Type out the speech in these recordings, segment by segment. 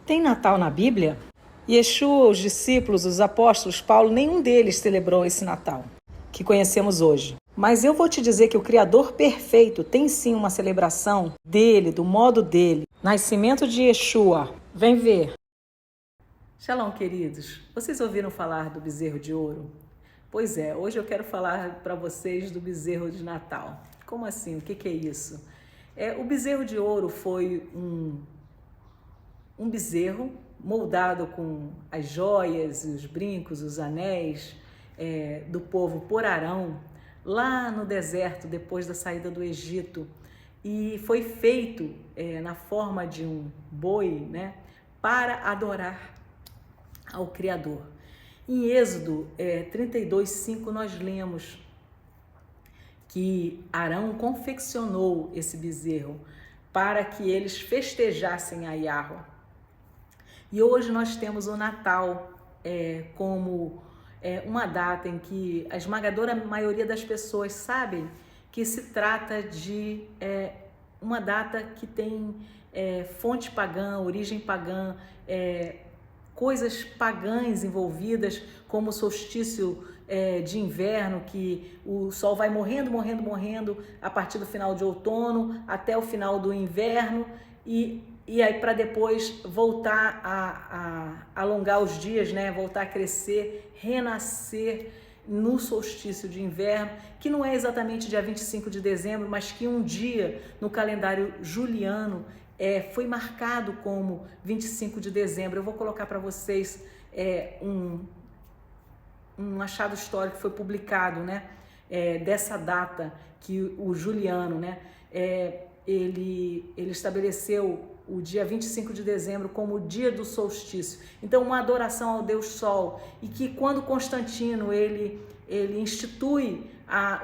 Tem Natal na Bíblia? Yeshua, os discípulos, os apóstolos, Paulo, nenhum deles celebrou esse Natal que conhecemos hoje. Mas eu vou te dizer que o Criador perfeito tem sim uma celebração dele, do modo dele. Nascimento de Yeshua. Vem ver. Shalom, queridos. Vocês ouviram falar do bezerro de ouro? Pois é, hoje eu quero falar para vocês do bezerro de Natal. Como assim? O que é isso? O bezerro de ouro foi um bezerro moldado com as joias, os brincos, os anéis do povo por Arão, lá no deserto, depois da saída do Egito. E foi feito na forma de um boi, né, para adorar ao Criador. Em Êxodo 32:5 nós lemos que Arão confeccionou esse bezerro para que eles festejassem a Yahweh. E hoje nós temos o Natal como uma data em que a esmagadora maioria das pessoas sabem que se trata de uma data que tem fonte pagã, origem pagã, coisas pagãs envolvidas, como o solstício de inverno, que o sol vai morrendo a partir do final de outono até o final do inverno e aí para depois voltar a alongar os dias, né? Voltar a crescer, renascer no solstício de inverno, que não é exatamente dia 25 de dezembro, mas que um dia no calendário juliano foi marcado como 25 de dezembro. Eu vou colocar para vocês um achado histórico que foi publicado, né, dessa data que o Juliano, né, ele estabeleceu o dia 25 de dezembro como o dia do solstício. Então, uma adoração ao Deus Sol, e que quando Constantino ele institui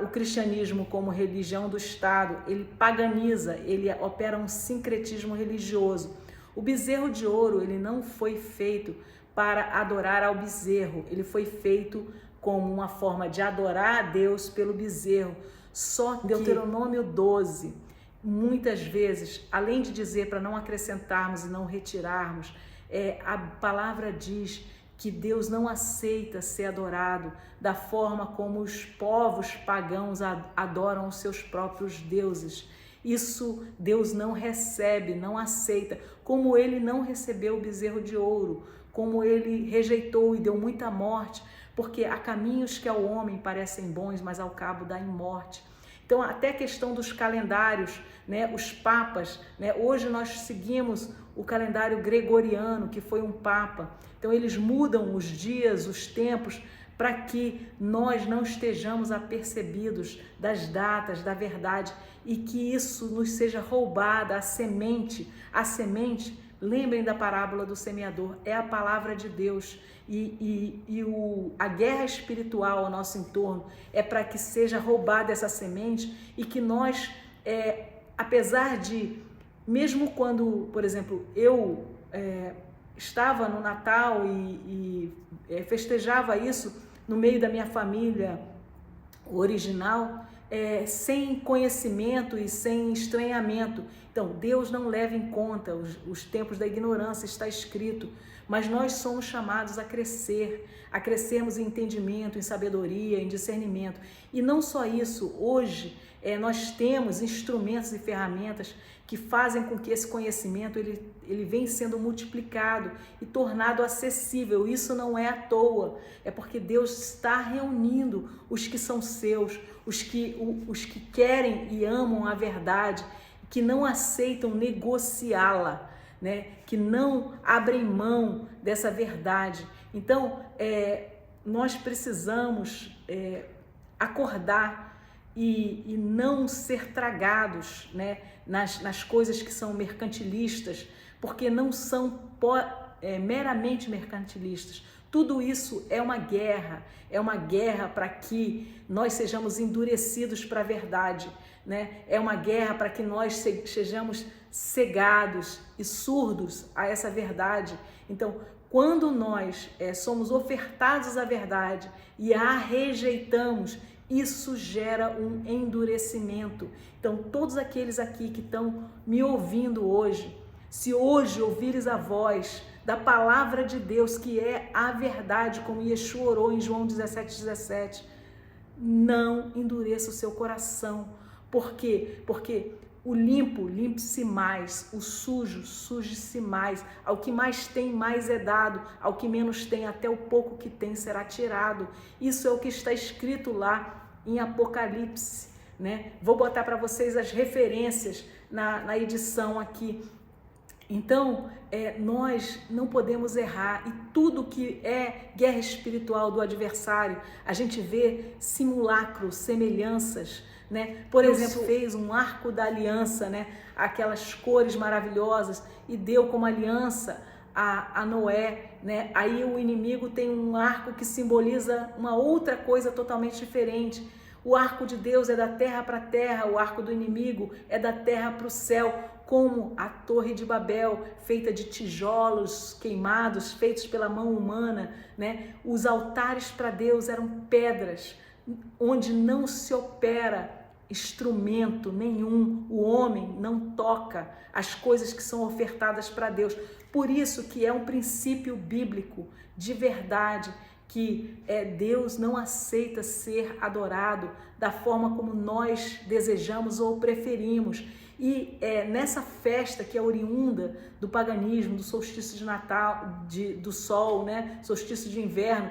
o cristianismo como religião do Estado, ele paganiza, ele opera um sincretismo religioso. O bezerro de ouro, ele não foi feito para adorar ao bezerro, ele foi feito como uma forma de adorar a Deus pelo bezerro. Só que Deuteronômio 12, muitas vezes, além de dizer para não acrescentarmos e não retirarmos, a palavra diz que Deus não aceita ser adorado da forma como os povos pagãos adoram os seus próprios deuses. Isso Deus não recebe, não aceita, como ele não recebeu o bezerro de ouro, como ele rejeitou e deu muita morte, porque há caminhos que ao homem parecem bons, mas ao cabo dá em morte. Então, até a questão dos calendários, né, os papas, né, hoje nós seguimos o calendário gregoriano, que foi um papa. Então, eles mudam os dias, os tempos, para que nós não estejamos apercebidos das datas, da verdade, e que isso nos seja roubada, a semente, lembrem da parábola do semeador, é a palavra de Deus. A guerra espiritual ao nosso entorno é para que seja roubada essa semente e que nós, apesar de, mesmo quando, por exemplo, eu estava no Natal e festejava isso no meio da minha família original, sem conhecimento e sem estranhamento. Então, Deus não leva em conta os tempos da ignorância, está escrito, mas nós somos chamados a crescer, a crescermos em entendimento, em sabedoria, em discernimento. E não só isso, hoje nós temos instrumentos e ferramentas que fazem com que esse conhecimento ele vem sendo multiplicado e tornado acessível. Isso não é à toa, é porque Deus está reunindo os que são seus, os que querem e amam a verdade, que não aceitam negociá-la, né? Que não abrem mão dessa verdade. Então, nós precisamos acordar e não ser tragados, né, nas coisas que são mercantilistas, porque não são meramente mercantilistas. Tudo isso é uma guerra para que nós sejamos endurecidos para a verdade, né? É uma guerra para que nós sejamos cegados e surdos a essa verdade. Então, quando nós somos ofertados à verdade e a rejeitamos, isso gera um endurecimento. Então, todos aqueles aqui que estão me ouvindo hoje, Se hoje ouvires a voz da palavra de Deus, que é a verdade, como Yeshua orou em João 17:17, não endureça o seu coração. Por quê? Porque o limpo, limpe-se mais, o sujo, suje-se mais. Ao que mais tem, mais é dado, ao que menos tem, até o pouco que tem será tirado. Isso é o que está escrito lá em Apocalipse, né? Vou botar para vocês as referências na edição aqui. Então, nós não podemos errar, e tudo que é guerra espiritual do adversário, a gente vê simulacros, semelhanças, né? Por exemplo, fez um arco da aliança, né? Aquelas cores maravilhosas, e deu como aliança a Noé, né? Aí o inimigo tem um arco que simboliza uma outra coisa totalmente diferente. O arco de Deus é da terra para a terra, o arco do inimigo é da terra para o céu, como a Torre de Babel, feita de tijolos queimados, feitos pela mão humana, né? Os altares para Deus eram pedras, onde não se opera instrumento nenhum, o homem não toca as coisas que são ofertadas para Deus. Por isso que é um princípio bíblico de verdade, que Deus não aceita ser adorado da forma como nós desejamos ou preferimos. E nessa festa que é oriunda do paganismo, do solstício de Natal, do sol, né? Solstício de inverno,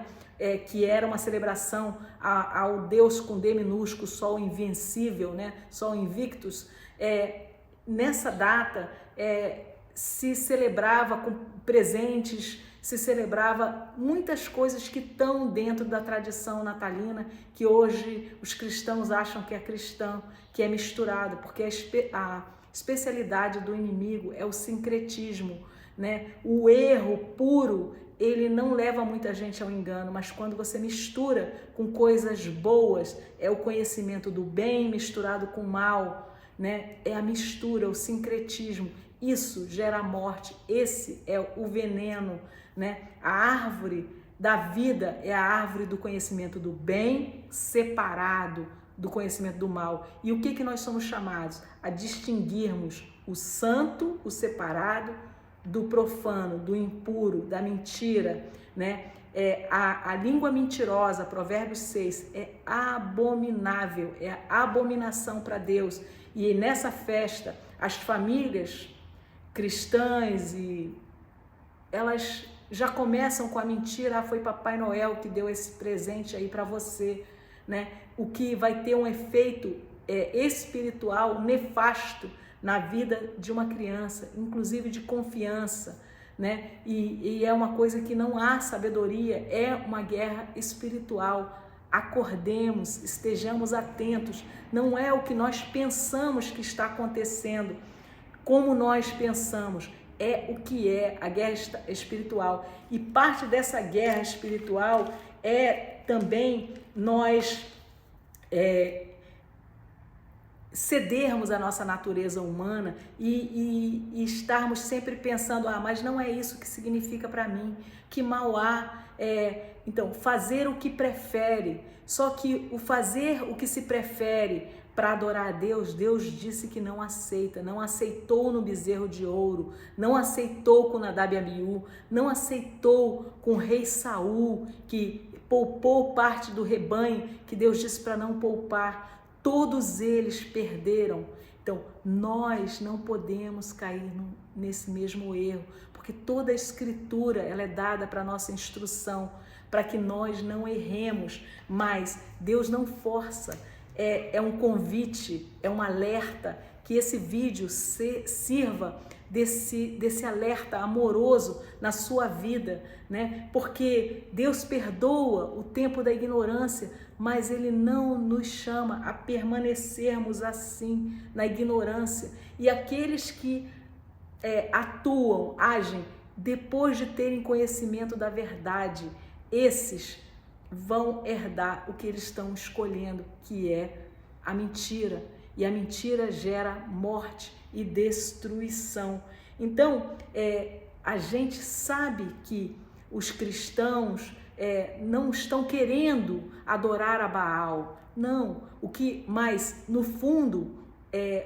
que era uma celebração ao Deus com D minúsculo, Sol invencível, né? Sol invictus, nessa data se celebrava com presentes, se celebrava muitas coisas que estão dentro da tradição natalina, que hoje os cristãos acham que é cristão, que é misturado, porque a especialidade do inimigo é o sincretismo, né? O erro puro, ele não leva muita gente ao engano, mas quando você mistura com coisas boas, é o conhecimento do bem misturado com o mal, né? É a mistura, o sincretismo. Isso gera morte, esse é o veneno, né? A árvore da vida é a árvore do conhecimento do bem separado do conhecimento do mal. E o que nós somos chamados? A distinguirmos o santo, o separado, do profano, do impuro, da mentira, né? A língua mentirosa, Provérbios 6, é abominável, é abominação para Deus. E nessa festa, as famílias cristãs, e elas já começam com a mentira: foi Papai Noel que deu esse presente aí para você, né? O que vai ter um efeito espiritual nefasto na vida de uma criança, inclusive de confiança, né? E é uma coisa que não há sabedoria, é uma guerra espiritual. Acordemos, estejamos atentos, não é o que nós pensamos que está acontecendo, como nós pensamos, é o que é a guerra espiritual. E parte dessa guerra espiritual é também nós cedermos a nossa natureza humana e estarmos sempre pensando: mas não é isso que significa para mim, que mal há. Então, fazer o que prefere. Só que o fazer o que se prefere para adorar a Deus, Deus disse que não aceita, não aceitou no bezerro de ouro, não aceitou com Nadab e Abiú, não aceitou com o rei Saul, que poupou parte do rebanho, que Deus disse para não poupar. Todos eles perderam. Então, nós não podemos cair nesse mesmo erro, porque toda a escritura ela é dada para nossa instrução, para que nós não erremos, mas Deus não força. É um convite, é um alerta, que esse vídeo sirva desse alerta amoroso na sua vida, né? Porque Deus perdoa o tempo da ignorância, mas Ele não nos chama a permanecermos assim na ignorância. E aqueles que atuam, agem depois de terem conhecimento da verdade, esses vão herdar o que eles estão escolhendo, que é a mentira. E a mentira gera morte e destruição. Então, a gente sabe que os cristãos não estão querendo adorar a Baal. Não, mas no fundo,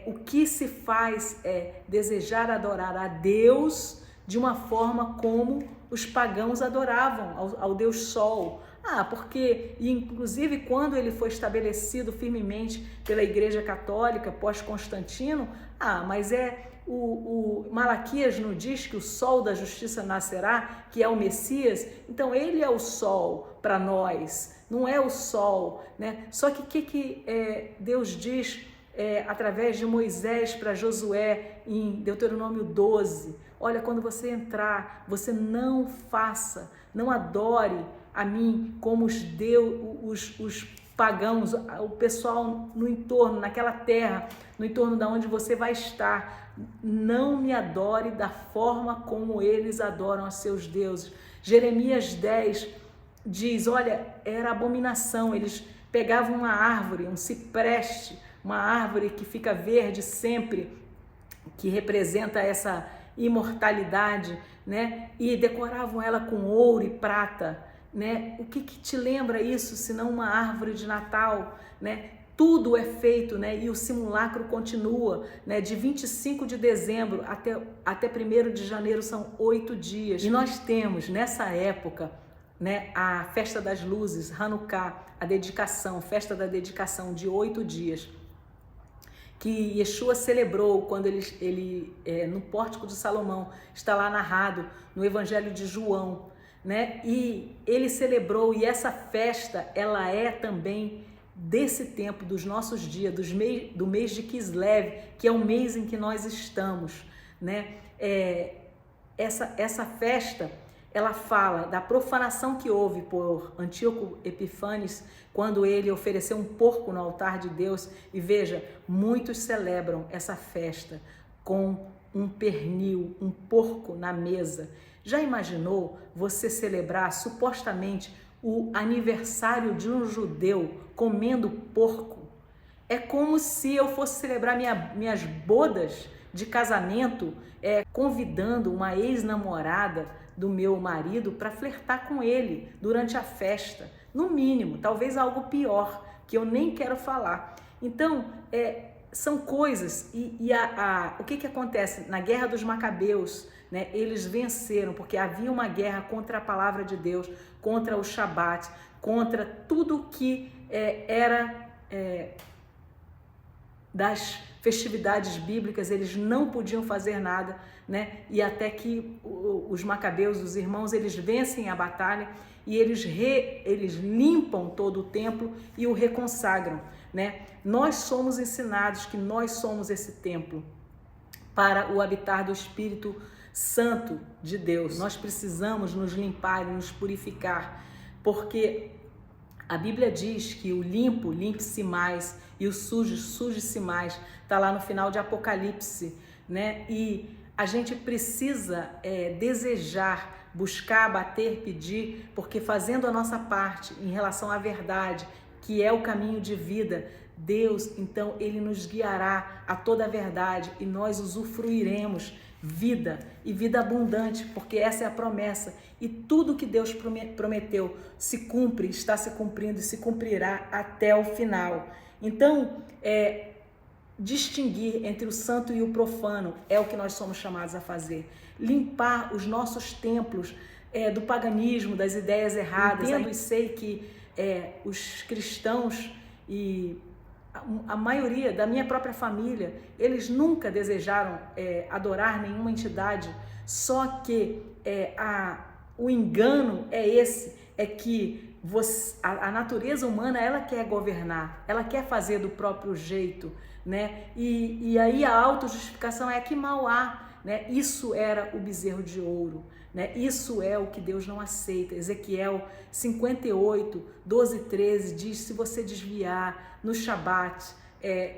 o que se faz é desejar adorar a Deus de uma forma como os pagãos adoravam ao Deus Sol. Porque, inclusive, quando ele foi estabelecido firmemente pela Igreja Católica pós-Constantino, mas o Malaquias nos diz que o sol da justiça nascerá, que é o Messias, então ele é o sol para nós, não é o sol, né? Só que o que Deus diz através de Moisés para Josué em Deuteronômio 12? Olha, quando você entrar, você não adore a mim como os pagãos, o pessoal no entorno, naquela terra, no entorno da onde você vai estar. Não me adore da forma como eles adoram a seus deuses. Jeremias 10 diz, olha, era abominação, eles pegavam uma árvore, um cipreste, uma árvore que fica verde sempre, que representa essa imortalidade, né? E decoravam ela com ouro e prata, né? O que te lembra isso, senão uma árvore de Natal, né? Tudo é feito, né? E o simulacro continua, né? De 25 de dezembro até 1º de janeiro são 8 dias. E nós temos nessa época, né, a festa das luzes, Hanukkah, a dedicação, festa da dedicação de 8 dias, que Yeshua celebrou quando ele no Pórtico de Salomão, está lá narrado no Evangelho de João, né? E ele celebrou, e essa festa, ela é também desse tempo, dos nossos dias, do mês de Kislev, que é o mês em que nós estamos, né? Essa festa, ela fala da profanação que houve por Antíoco Epífanes, quando ele ofereceu um porco no altar de Deus. E veja, muitos celebram essa festa com um pernil, um porco na mesa. Já imaginou você celebrar supostamente o aniversário de um judeu comendo porco? É como se eu fosse celebrar minhas bodas de casamento convidando uma ex-namorada do meu marido para flertar com ele durante a festa. No mínimo, talvez algo pior, que eu nem quero falar. Então, são coisas, o que acontece? Na Guerra dos Macabeus, né, eles venceram, porque havia uma guerra contra a palavra de Deus, contra o Shabat, contra tudo que era das festividades bíblicas. Eles não podiam fazer nada, né? E até que os macabeus, os irmãos, eles vencem a batalha e eles limpam todo o templo e o reconsagram, né? Nós somos ensinados que nós somos esse templo para o habitar do Espírito Santo de Deus. Nós precisamos nos limpar e nos purificar, porque a Bíblia diz que o limpo, limpe-se mais, e o sujo, suje-se mais. Está lá no final de Apocalipse, né? E a gente precisa desejar, buscar, bater, pedir, porque fazendo a nossa parte em relação à verdade, que é o caminho de vida, Deus, então, Ele nos guiará a toda a verdade e nós usufruiremos vida e vida abundante, porque essa é a promessa. E tudo que Deus prometeu se cumpre, está se cumprindo e se cumprirá até o final. Então, distinguir entre o santo e o profano é o que nós somos chamados a fazer. Limpar os nossos templos do paganismo, das ideias erradas. Entendo e sei que os cristãos e a maioria da minha própria família, eles nunca desejaram adorar nenhuma entidade, só que o engano é esse, é que a natureza humana, ela quer governar, ela quer fazer do próprio jeito, né? E aí a autojustificação é que mal há, né? Isso era o bezerro de ouro, né? Isso é o que Deus não aceita. Ezequiel 58, 12 e 13 diz: se você desviar no Shabat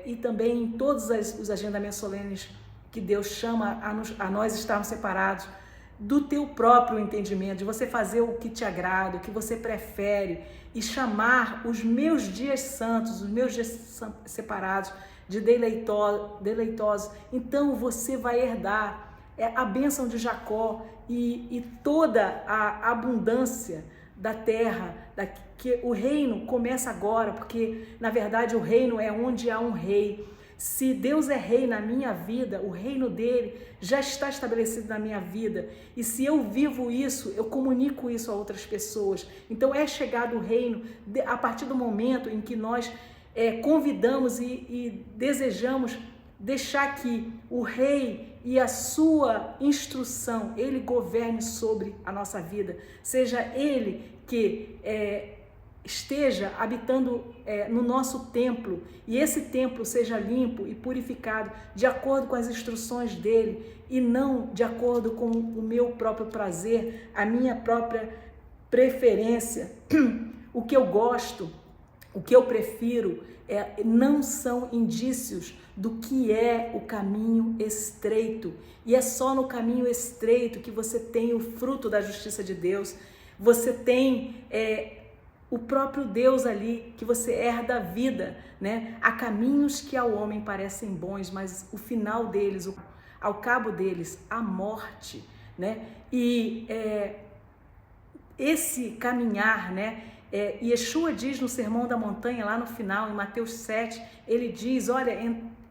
e também em todos os agendamentos solenes que Deus chama a nós estarmos separados do teu próprio entendimento, de você fazer o que te agrada, o que você prefere, e chamar os meus dias santos, os meus dias separados de deleitosos, então você vai herdar a bênção de Jacó e toda a abundância da terra, que o reino começa agora, porque na verdade o reino é onde há um rei. Se Deus é rei na minha vida, o reino dele já está estabelecido na minha vida. E se eu vivo isso, eu comunico isso a outras pessoas. Então é chegado o reino a partir do momento em que nós convidamos e desejamos deixar que o rei e a sua instrução, ele governe sobre a nossa vida. Seja ele que esteja habitando no nosso templo, e esse templo seja limpo e purificado de acordo com as instruções dele e não de acordo com o meu próprio prazer, a minha própria preferência, o que eu gosto, o que eu prefiro. Não são indícios do que é o caminho estreito, e é só no caminho estreito que você tem o fruto da justiça de Deus, você tem o próprio Deus ali, que você herda a vida, né? Há caminhos que ao homem parecem bons, mas o final deles, ao cabo deles, a morte, né? E esse caminhar, né? Yeshua diz no Sermão da Montanha, lá no final, em Mateus 7, ele diz, olha,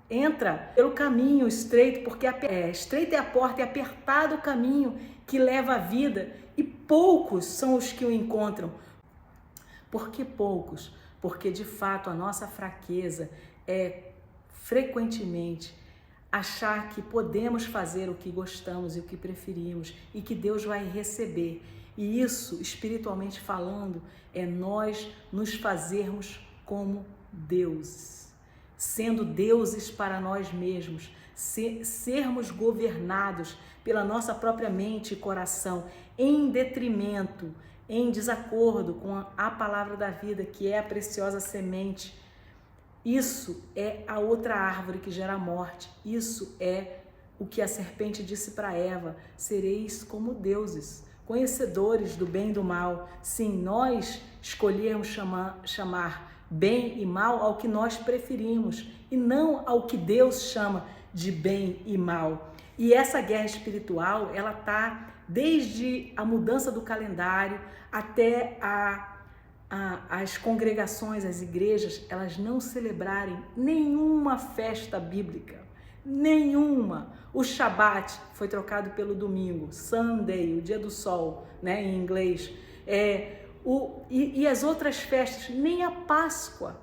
entra pelo caminho estreito, porque estreita é a porta e apertado o caminho que leva à vida, e poucos são os que o encontram. Por que poucos? Porque de fato a nossa fraqueza é frequentemente achar que podemos fazer o que gostamos e o que preferimos e que Deus vai receber. E isso, espiritualmente falando, é nós nos fazermos como deuses, sendo deuses para nós mesmos, sermos governados pela nossa própria mente e coração, em detrimento, em desacordo com a palavra da vida, que é a preciosa semente. Isso é a outra árvore que gera morte. Isso é o que a serpente disse para Eva: sereis como deuses, conhecedores do bem e do mal. Sim, nós escolhemos chamar bem e mal ao que nós preferimos e não ao que Deus chama de bem e mal. E essa guerra espiritual, ela está desde a mudança do calendário até as congregações, as igrejas, elas não celebrarem nenhuma festa bíblica, nenhuma. O Shabat foi trocado pelo domingo, Sunday, o dia do sol, né, em inglês. E as outras festas, nem a Páscoa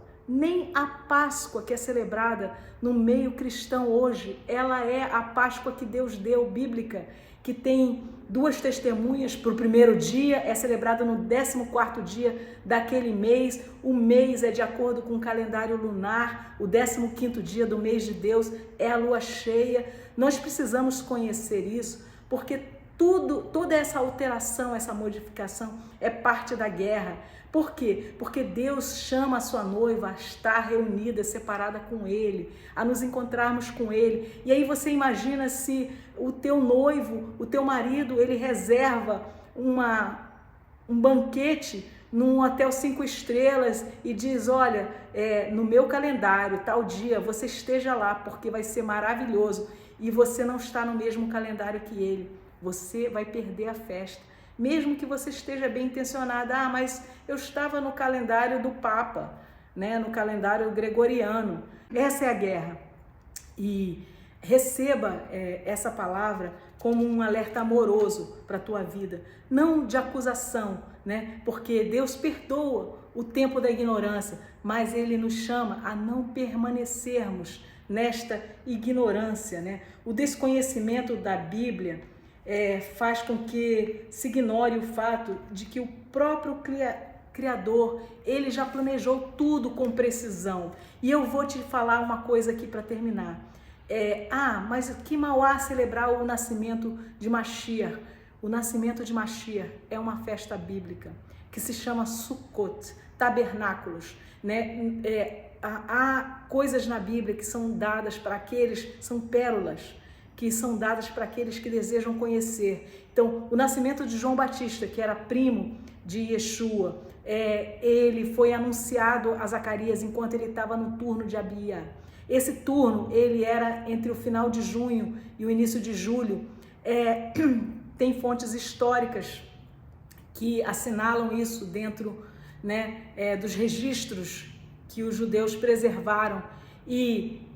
que é celebrada no meio cristão hoje, ela é a Páscoa que Deus deu, bíblica, que tem 2 testemunhas para o primeiro dia, é celebrada no 14º dia daquele mês. O mês é de acordo com o calendário lunar, o 15º dia do mês de Deus é a lua cheia. Nós precisamos conhecer isso, porque toda essa alteração, essa modificação é parte da guerra. Por quê? Porque Deus chama a sua noiva a estar reunida, separada com Ele, a nos encontrarmos com Ele. E aí você imagina se o teu noivo, o teu marido, ele reserva um banquete num hotel 5 estrelas e diz: olha, no meu calendário, tal dia, você esteja lá, porque vai ser maravilhoso. E você não está no mesmo calendário que ele. Você vai perder a festa. Mesmo que você esteja bem intencionada, mas eu estava no calendário do Papa, né, no calendário gregoriano. Essa é a guerra. E receba essa palavra como um alerta amoroso para a tua vida, não de acusação, né? Porque Deus perdoa o tempo da ignorância, mas Ele nos chama a não permanecermos nesta ignorância, né? O desconhecimento da Bíblia faz com que se ignore o fato de que o próprio Criador, ele já planejou tudo com precisão. E eu vou te falar uma coisa aqui para terminar. Mas que mal há celebrar o nascimento de Mashiach? O nascimento de Mashiach é uma festa bíblica que se chama Sukkot, tabernáculos, né? Há coisas na Bíblia que são dadas para aqueles, são pérolas, que são dadas para aqueles que desejam conhecer. Então, o nascimento de João Batista, que era primo de Yeshua, ele foi anunciado a Zacarias enquanto ele estava no turno de Abia. Esse turno, ele era entre o final de junho e o início de julho. Tem fontes históricas que assinalam isso dentro, né, dos registros que os judeus preservaram. E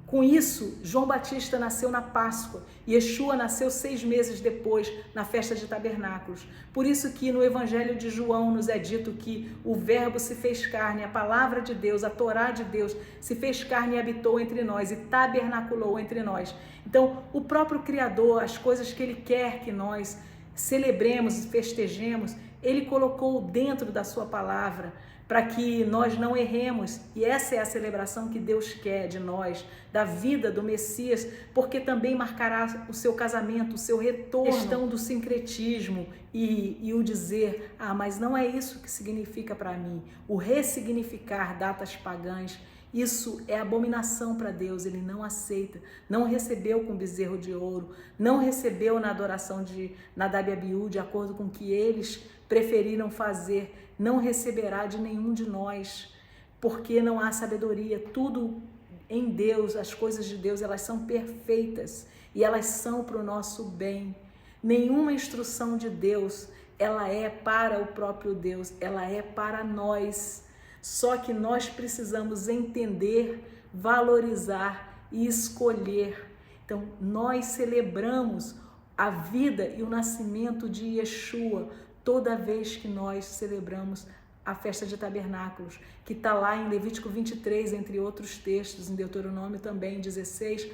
Com isso, João Batista nasceu na Páscoa e Yeshua nasceu 6 meses depois, na festa de tabernáculos. Por isso que no Evangelho de João nos é dito que o Verbo se fez carne, a palavra de Deus, a Torá de Deus, se fez carne e habitou entre nós e tabernaculou entre nós. Então, o próprio Criador, as coisas que Ele quer que nós celebremos e festejemos, Ele colocou dentro da sua palavra, para que nós não erremos, e essa é a celebração que Deus quer de nós, da vida do Messias, porque também marcará o seu casamento, o seu retorno. A questão do sincretismo e o dizer, mas não é isso que significa para mim, o ressignificar datas pagãs, isso é abominação para Deus, Ele não aceita, não recebeu com bezerro de ouro, não recebeu na adoração de Nadab e Abiú, de acordo com o que eles preferiram fazer, não receberá de nenhum de nós, porque não há sabedoria. Tudo em Deus, as coisas de Deus, elas são perfeitas e elas são para o nosso bem. Nenhuma instrução de Deus, ela é para o próprio Deus, ela é para nós. Só que nós precisamos entender, valorizar e escolher. Então, nós celebramos a vida e o nascimento de Yeshua toda vez que nós celebramos a festa de tabernáculos, que está lá em Levítico 23, entre outros textos, em Deuteronômio também 16,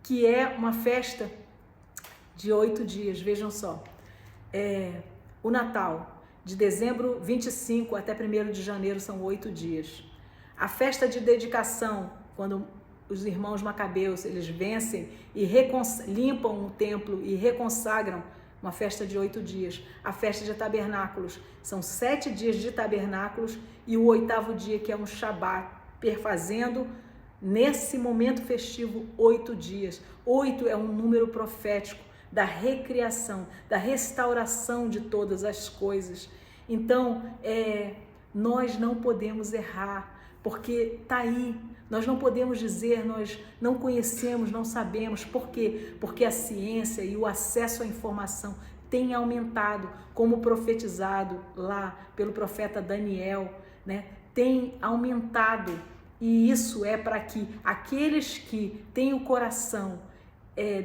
que é uma festa de 8 dias, vejam só. O Natal, de dezembro 25 até 1º de janeiro, são 8 dias. A festa de dedicação, quando os irmãos macabeus, eles vencem e limpam o templo e reconsagram, uma festa de 8 dias. A festa de tabernáculos, são 7 dias de tabernáculos e o 8º dia, que é um Shabat, perfazendo nesse momento festivo 8 dias. 8 é um número profético da recriação, da restauração de todas as coisas. Então, nós não podemos errar, porque está aí. Nós não podemos dizer, nós não conhecemos, não sabemos. Por quê? Porque a ciência e o acesso à informação tem aumentado, como profetizado lá pelo profeta Daniel, né? Tem aumentado, e isso é para que aqueles que têm o coração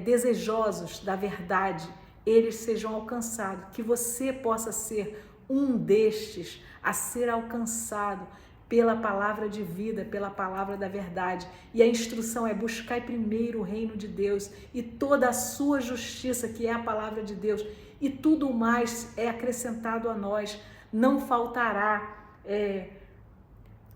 desejosos da verdade, eles sejam alcançados, que você possa ser um destes a ser alcançado pela palavra de vida, pela palavra da verdade. E a instrução é: buscar primeiro o reino de Deus e toda a sua justiça, que é a palavra de Deus, e tudo mais é acrescentado a nós. Não faltará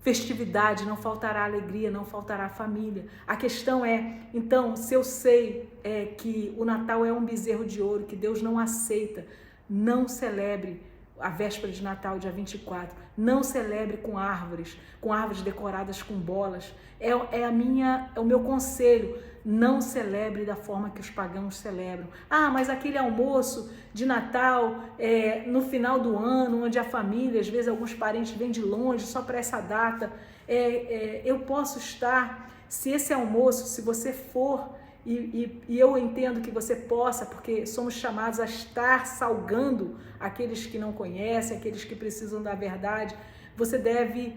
festividade, não faltará alegria, não faltará família. A questão é, então, se eu sei que o Natal é um bezerro de ouro, que Deus não aceita, não celebre a véspera de Natal, dia 24, não celebre com árvores decoradas com bolas. É o meu conselho: não celebre da forma que os pagãos celebram. Mas aquele almoço de Natal, no final do ano, onde a família, às vezes alguns parentes vêm de longe só para essa data, eu posso estar, se esse almoço, se você for, e eu entendo que você possa, porque somos chamados a estar salgando aqueles que não conhecem, aqueles que precisam da verdade, você deve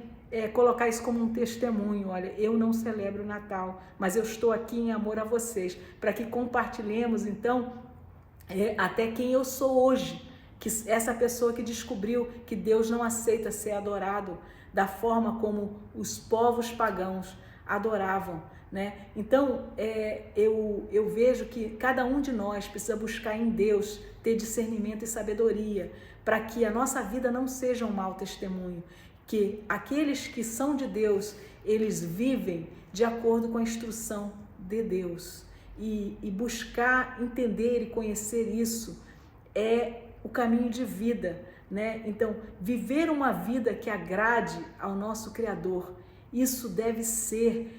colocar isso como um testemunho. Olha, eu não celebro o Natal, mas eu estou aqui em amor a vocês, para que compartilhemos, então, até quem eu sou hoje, que essa pessoa que descobriu que Deus não aceita ser adorado da forma como os povos pagãos adoravam, né? Então, eu vejo que cada um de nós precisa buscar em Deus ter discernimento e sabedoria, para que a nossa vida não seja um mau testemunho, que aqueles que são de Deus, eles vivem de acordo com a instrução de Deus, e buscar entender e conhecer isso é o caminho de vida, né? Então, viver uma vida que agrade ao nosso Criador, isso deve ser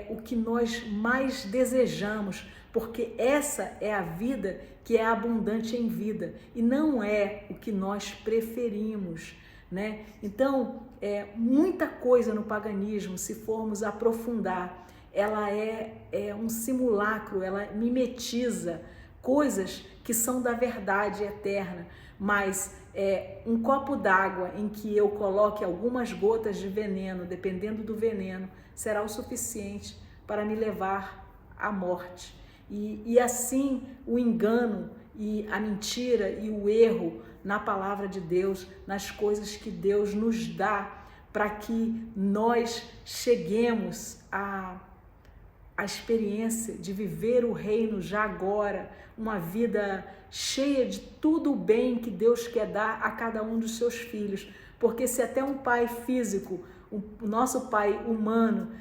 o que nós mais desejamos, porque essa é a vida que é abundante em vida, e não é o que nós preferimos, né? Então, muita coisa no paganismo, se formos aprofundar, ela é um simulacro, ela mimetiza coisas que são da verdade eterna, mas um copo d'água em que eu coloque algumas gotas de veneno, dependendo do veneno, será o suficiente para me levar à morte. E assim o engano e a mentira e o erro na palavra de Deus, nas coisas que Deus nos dá, para que nós cheguemos a experiência de viver o reino já agora, uma vida cheia de tudo o bem que Deus quer dar a cada um dos seus filhos. Porque se até um pai físico, o nosso pai humano,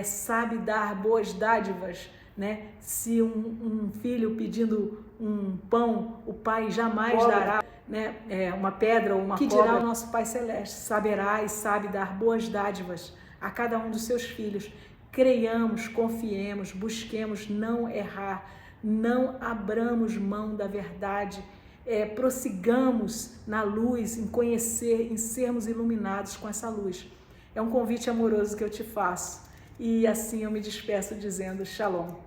sabe dar boas dádivas, né? Se um filho pedindo um pão, o pai jamais dará, né? Uma pedra ou uma cobra. Que dirá o nosso Pai Celeste, saberá e sabe dar boas dádivas a cada um dos seus filhos. Creiamos, confiemos, busquemos não errar, não abramos mão da verdade, prossigamos na luz, em conhecer, em sermos iluminados com essa luz. É um convite amoroso que eu te faço. E assim eu me despeço dizendo Shalom.